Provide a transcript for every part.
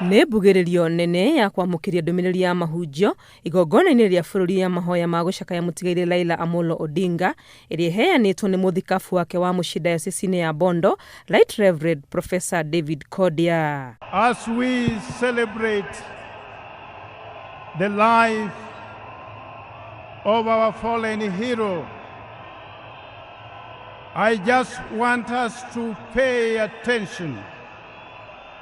Nĩ mbugĩrĩrio nene ya kwamũkĩria ndũmĩrĩri ya mahunjio igongona-inĩ rĩa bũrũri ya mahoya ma gũcakaya mũtigairĩ Raila Amolo Odinga ĩrĩa ĩheanĩtwo nĩ mũthikabu wake wa mũciĩ diocese-inĩ ya Bondo, Right Reverend Professor David Kodia. As we celebrate the life of our fallen hero, I just want us to pay attention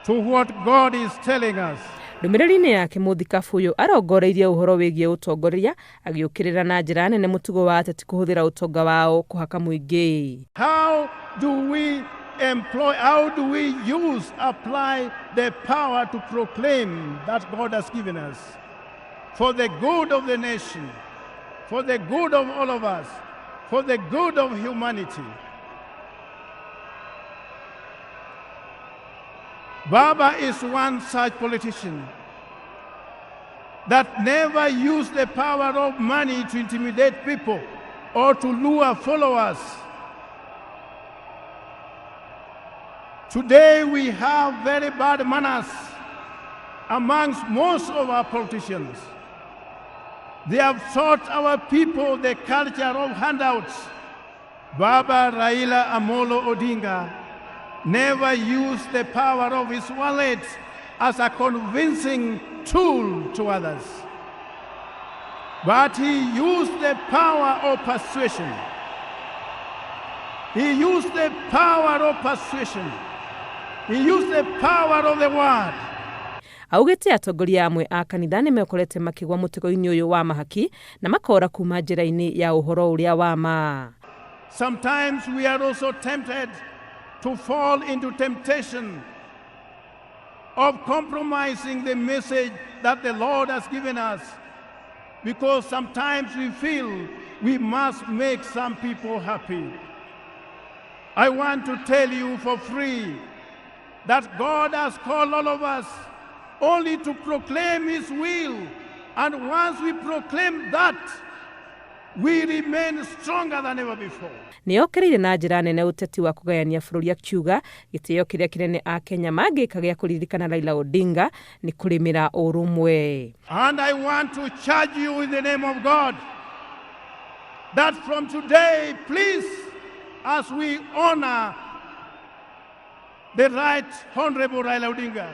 to what God is telling us. Ndũmĩrĩri-inĩ yake mũthikabu ũyũ arongoreirie ũhoro wĩgiĩ ũtongoria agĩũkĩrĩra na njĩra nene mũtugo wa ateti kũhũthĩra ũtonga wao kũhaka mũingĩ. How do we apply the power to proclaim that God has given us for the good of the nation, for the good of all of us, for the good of humanity? Baba is one such politician that never used the power of money to intimidate people or to lure followers. Today we have very bad manners amongst most of our politicians. They have taught our people the culture of handouts. Baba Raila Amolo Odinga never used the power of his wallet as a convincing tool to others, but he used the power of persuasion. He used the power of persuasion. He used the power of the word. Augĩte atongoria amwe a kanitha nĩ mekorete makĩgwa mũtego-inĩ ũyũ wa mahaki na makora kuma njĩra-inĩ ya ũhoro ũrĩa wa ma. Sometimes we are also tempted to fall into temptation of compromising the message that the Lord has given us, because sometimes we feel we must make some people happy. I want to tell you for free that God has called all of us only to proclaim His will, and once we proclaim that, we remain stronger than ever before. Nĩokereire na njĩra nene ũteti wa kũgayania bũrũri akiuga gĩtĩo kĩrĩa kĩnene a Kenya mangĩka gĩa kũririkana Raila Odinga nĩ kũrĩmĩra ũrũmwe. And I want to charge you in the name of God that from today, please, as we honor the Right Honorable Raila Odinga,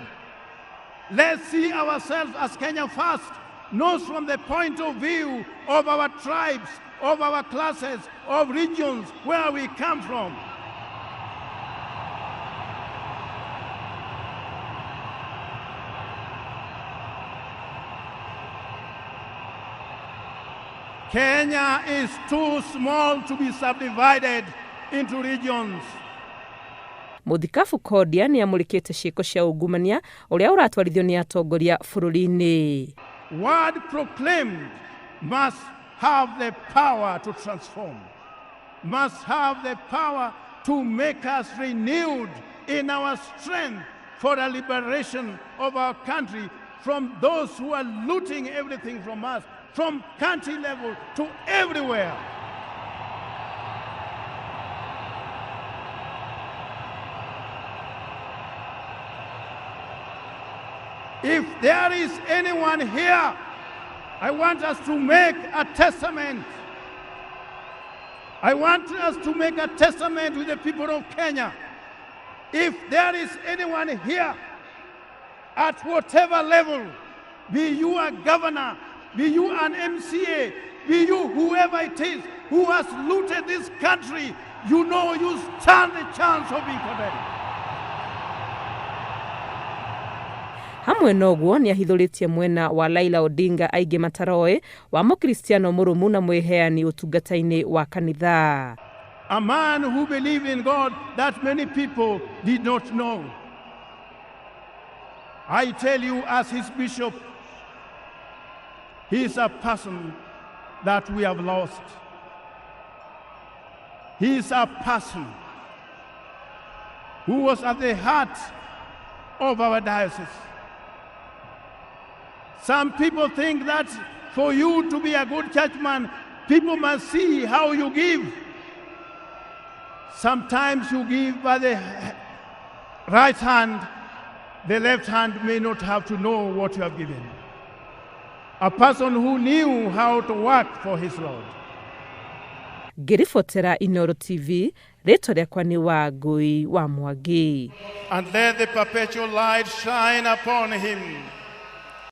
let's see ourselves as Kenya first, not from the point of view of our tribes, of our classes, of regions where we come from. Kenya is too small to be subdivided into regions. Mũthikabu Kodia nĩ amũrĩkĩte ciĩko cia ungumania ũrĩa ũratwarithio nĩ atongoria bũrũri-inĩ. Word proclaimed must have the power to transform, must have the power to make us renewed in our strength for the liberation of our country from those who are looting everything from us, from country level to everywhere. If there is anyone here, I want us to make a testament. I want us to make a testament with the people of Kenya. If there is anyone here, at whatever level, be you a governor, be you an MCA, be you whoever it is, who has looted this country, you know you stand a chance of being condemned. Hamwe noguo nĩ ahithũrĩtie mwena wa Raila Odinga aingĩ mataroĩ wa mũkristiano mũrũmu na mwĩheani ũtungata-inĩ wa kanitha. A man who believed in God that many people did not know. I tell you, as his bishop, he is a person that we have lost. He is a person who was at the heart of our diocese. Some people think that for you to be a good churchman, people must see how you give. Sometimes you give by the right hand, the left hand may not have to know what you have given. A person who knew how to work for his Lord. Ngĩribotera Inooro TV, rĩtwa rĩakwa nĩ Wangũi wa Mwangi. And let the perpetual light shine upon him.